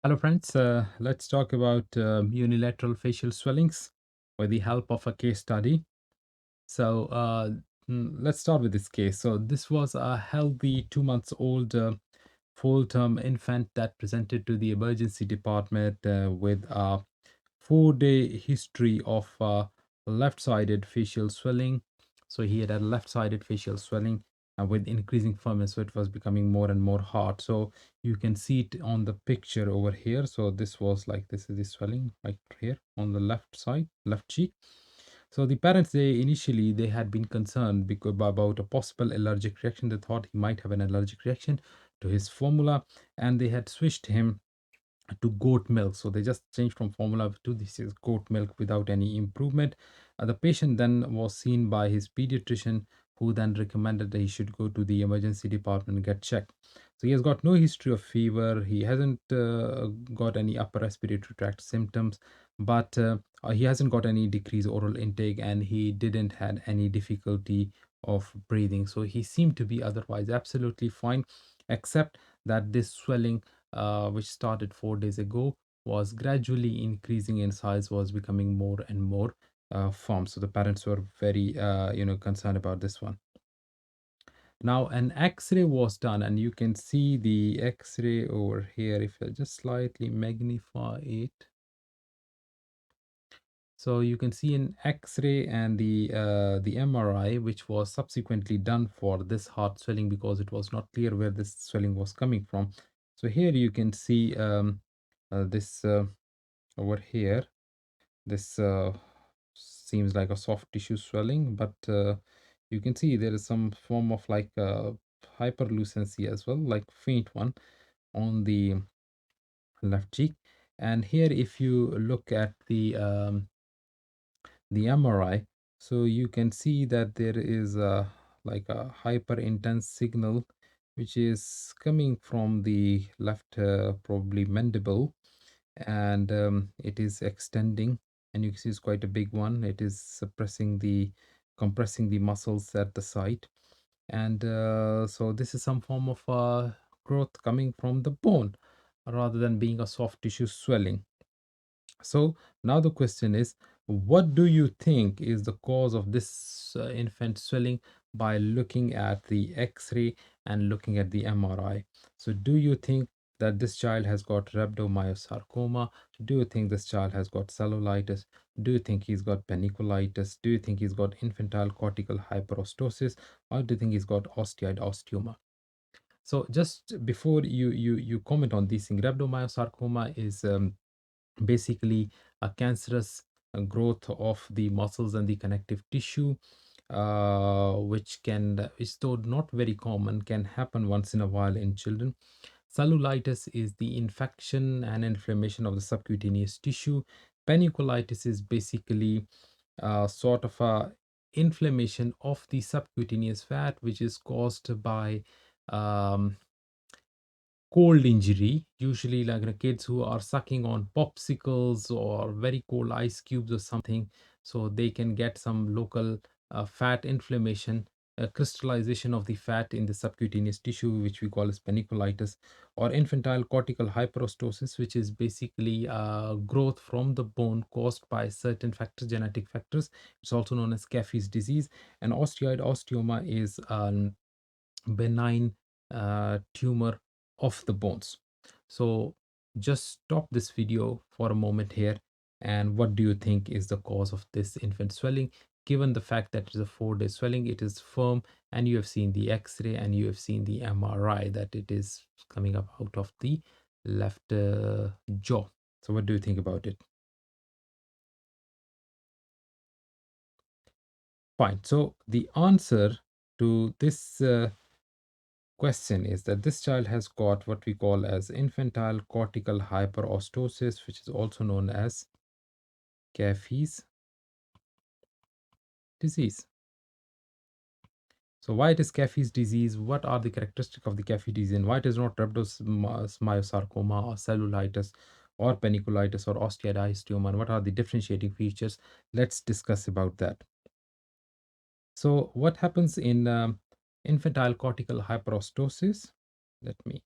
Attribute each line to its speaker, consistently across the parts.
Speaker 1: Hello, friends. Let's talk about unilateral facial swellings with the help of a case study. So, let's start with this case. So, this was a healthy 2 months old full term infant that presented to the emergency department with a 4 day history of left sided facial swelling. So, he had a left sided facial swelling with increasing firmness. So, it was becoming more and more hard. So, you can see it on the picture over here. So, this is the swelling right here on the left side, left cheek. So the parents, they had been concerned because about a possible allergic reaction. They thought he might have an allergic reaction to his formula, and they had switched him to goat milk. So they just changed from formula to this is goat milk without any improvement. The patient then was seen by his pediatrician, who then recommended that he should go to the emergency department and get checked. So he has got no history of fever. He hasn't got any upper respiratory tract symptoms, but he hasn't got any decreased oral intake, and he didn't had any difficulty of breathing. So he seemed to be otherwise absolutely fine, except that this swelling which started 4 days ago, was gradually increasing in size, was becoming more and more firm. So the parents were very, concerned about this one. Now, an X-ray was done, and you can see the X-ray over here. If I just slightly magnify it, so you can see an X-ray and the MRI, which was subsequently done for this heart swelling because it was not clear where this swelling was coming from. So here you can see this over here. This seems like a soft tissue swelling, but you can see there is some form of like hyperlucency as well, like faint one on the left cheek. And here, if you look at the MRI, so you can see that there is a like a hyper intense signal which is coming from the left probably mandible, and it is extending, and you can see it's quite a big one. It is suppressing the compressing the muscles at the site, and so this is some form of growth coming from the bone rather than being a soft tissue swelling. So now the question is, what do you think is the cause of this infant swelling by looking at the X-ray and looking at the MRI? So do you think that this child has got rhabdomyosarcoma? Do you think this child has got cellulitis? Do you think he's got paniculitis? Do you think he's got infantile cortical hyperostosis? Or do you think he's got osteoid osteoma? So just before you comment on these things, rhabdomyosarcoma is basically a cancerous growth of the muscles and the connective tissue, which is though not very common, can happen once in a while in children. Cellulitis is the infection and inflammation of the subcutaneous tissue. Paniculitis is basically sort of a inflammation of the subcutaneous fat, which is caused by um, cold injury, usually like the kids who are sucking on popsicles or very cold ice cubes or something, so they can get some local fat inflammation, crystallization of the fat in the subcutaneous tissue, which we call as paniculitis, or infantile cortical hyperostosis, which is basically growth from the bone caused by certain factors, genetic factors. It's also known as Caffey's disease. And osteoid osteoma is benign tumor of the bones. So just stop this video for a moment here, and what do you think is the cause of this infant swelling? Given the fact that it is a 4 day swelling, it is firm, and you have seen the X-ray and you have seen the MRI that it is coming up out of the left jaw. So what do you think about it? Fine. So the answer to this question is that this child has got what we call as infantile cortical hyperostosis, which is also known as Caffey's disease. So why it is Caffey's disease? What are the characteristics of the Caffey disease, and why it is not rhabdomyosarcoma or cellulitis or paniculitis or osteoid and what are the differentiating features? Let's discuss about that. So what happens in infantile cortical hyperostosis? Let me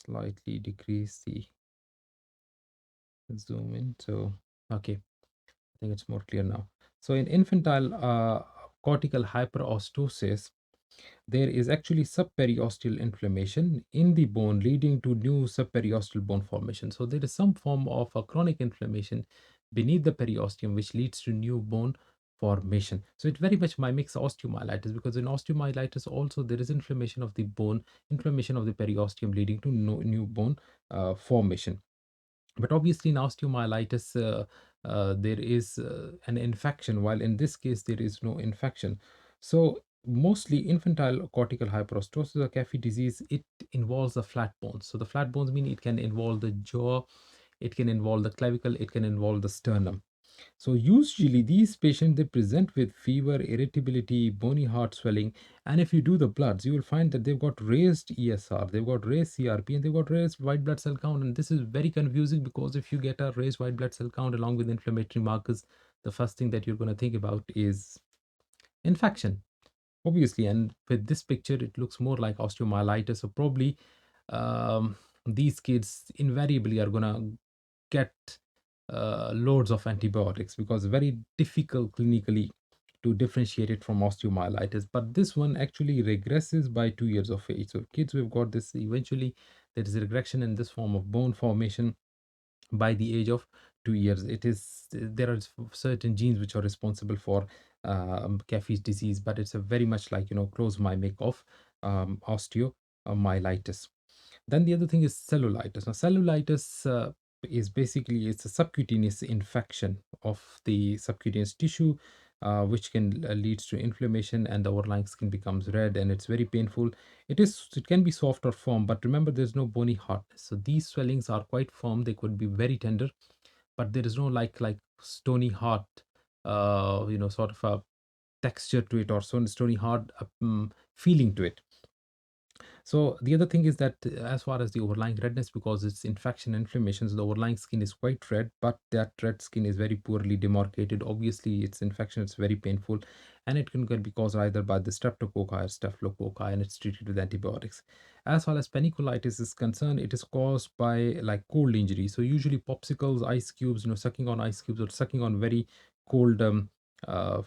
Speaker 1: slightly decrease the zoom in. So, okay, I think it's more clear now. So in infantile cortical hyperostosis, there is actually subperiosteal inflammation in the bone leading to new subperiosteal bone formation. So there is some form of a chronic inflammation beneath the periosteum which leads to new bone formation. So it very much mimics osteomyelitis, because in osteomyelitis also there is inflammation of the bone, inflammation of the periosteum leading to new bone formation. But obviously in osteomyelitis, there is an infection, while in this case there is no infection. So mostly infantile cortical hyperostosis or CAFE disease, it involves the flat bones. So the flat bones mean it can involve the jaw, it can involve the clavicle, it can involve the sternum. So usually these patients, they present with fever, irritability, bony heart swelling, and if you do the bloods, you will find that they've got raised ESR, they've got raised CRP, and they've got raised white blood cell count. And this is very confusing, because if you get a raised white blood cell count along with inflammatory markers, the first thing that you're going to think about is infection, obviously. And with this picture, it looks more like osteomyelitis. So probably um, these kids invariably are going to get loads of antibiotics, because very difficult clinically to differentiate it from osteomyelitis. But this one actually regresses by 2 years of age. So kids who have got this, eventually there is a regression in this form of bone formation by the age of 2 years. It is, there are certain genes which are responsible for Caffey's disease, but it's a very much like, close mimic of osteomyelitis. Then the other thing is cellulitis. Now, cellulitis is basically, it's a subcutaneous infection of the subcutaneous tissue, which can leads to inflammation, and the overlying skin becomes red, and it's very painful. It can be soft or firm, but remember, there's no bony hardness. So these swellings are quite firm. They could be very tender, but there is no like stony hard, sort of a texture to it, or stony hard feeling to it. So the other thing is that as far as the overlying redness, because it's infection inflammations, the overlying skin is quite red, but that red skin is very poorly demarcated. Obviously, it's infection, it's very painful, and it can be caused either by the streptococci or staphylococci, and it's treated with antibiotics. As far as paniculitis is concerned, it is caused by like cold injury. So usually popsicles, ice cubes, sucking on ice cubes or sucking on very cold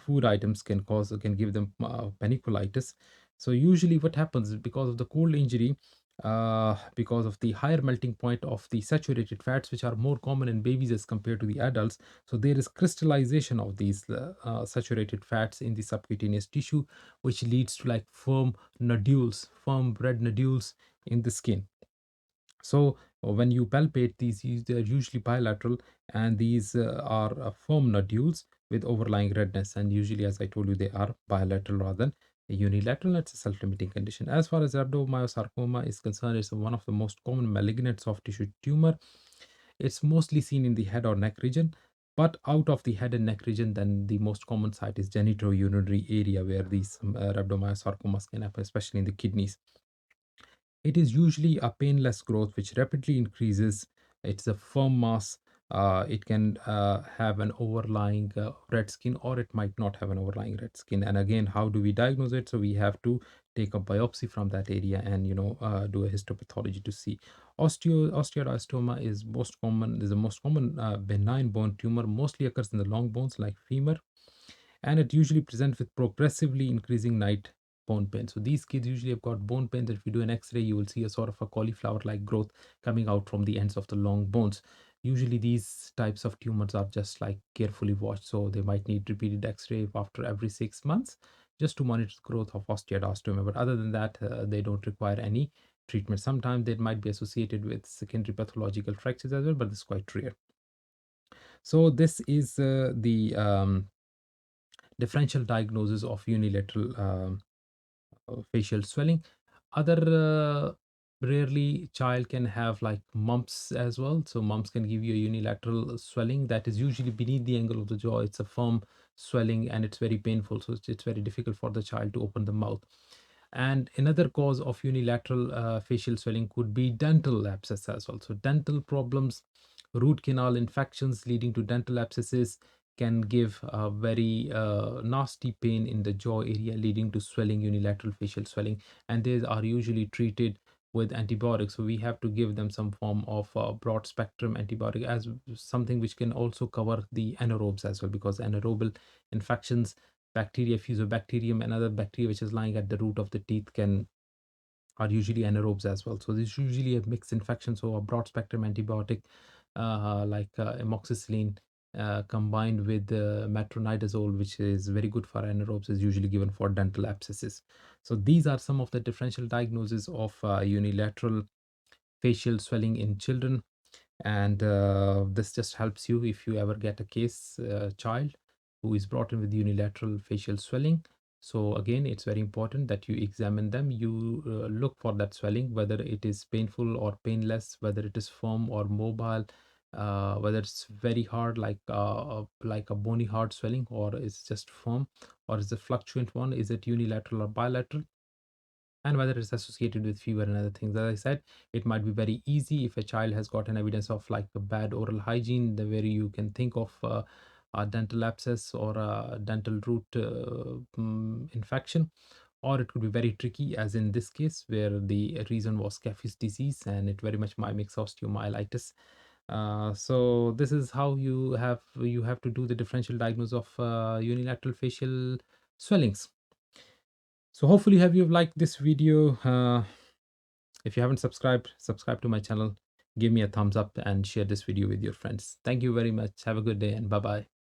Speaker 1: food items can give them paniculitis. So usually what happens is, because of the cold injury, because of the higher melting point of the saturated fats, which are more common in babies as compared to the adults. So there is crystallization of these saturated fats in the subcutaneous tissue, which leads to like firm nodules, firm red nodules in the skin. So when you palpate these, they're usually bilateral, and these are firm nodules with overlying redness. And usually, as I told you, they are bilateral rather than unilateral. It's a self-limiting condition. As far as rhabdomyosarcoma is concerned, it's one of the most common malignant soft tissue tumor. It's mostly seen in the head or neck region, but out of the head and neck region, then the most common site is genitourinary area, where these rhabdomyosarcomas can happen, especially in the kidneys. It is usually a painless growth which rapidly increases. It's a firm mass. It can have an overlying red skin, or it might not have an overlying red skin. And again, how do we diagnose it? So we have to take a biopsy from that area and do a histopathology to see. Osteoblastoma is the most common benign bone tumor. Mostly occurs in the long bones like femur, and it usually presents with progressively increasing night bone pain. So these kids usually have got bone pain that if you do an X-ray, you will see a sort of a cauliflower-like growth coming out from the ends of the long bones. Usually these types of tumors are just like carefully watched, so they might need repeated X-ray after every 6 months just to monitor the growth of osteoblastoma. But other than that, they don't require any treatment. Sometimes they might be associated with secondary pathological fractures as well, but it's quite rare. So this is the differential diagnosis of unilateral facial swelling. Other rarely child can have like mumps as well. So mumps can give you a unilateral swelling that is usually beneath the angle of the jaw. It's a firm swelling and it's very painful. So it's very difficult for the child to open the mouth. And another cause of unilateral facial swelling could be dental abscess as well. So dental problems, root canal infections leading to dental abscesses can give a very nasty pain in the jaw area, leading to swelling, unilateral facial swelling. And these are usually treated with antibiotics. So we have to give them some form of broad spectrum antibiotic as something which can also cover the anaerobes as well, because anaerobial infections, bacteria, fusobacterium, and other bacteria which is lying at the root of the teeth can are usually anaerobes as well. So this is usually a mixed infection. So a broad spectrum antibiotic like amoxicillin combined with metronidazole, which is very good for anaerobes, is usually given for dental abscesses. So these are some of the differential diagnoses of unilateral facial swelling in children. And this just helps you if you ever get a case child who is brought in with unilateral facial swelling. So again, it's very important that you examine them. You look for that swelling, whether it is painful or painless, whether it is firm or mobile, whether it's very hard like a bony hard swelling, or it's just firm, or is it fluctuant one, is it unilateral or bilateral, and whether it's associated with fever and other things. As I said, it might be very easy if a child has got an evidence of like a bad oral hygiene, the where you can think of a dental abscess or a dental root infection, or it could be very tricky, as in this case, where the reason was Caffey's disease and it very much mimics osteomyelitis. So this is how you have to do the differential diagnosis of unilateral facial swellings. So hopefully have you liked this video. If you haven't subscribed, subscribe to my channel, give me a thumbs up and share this video with your friends. Thank you very much. Have a good day and bye bye.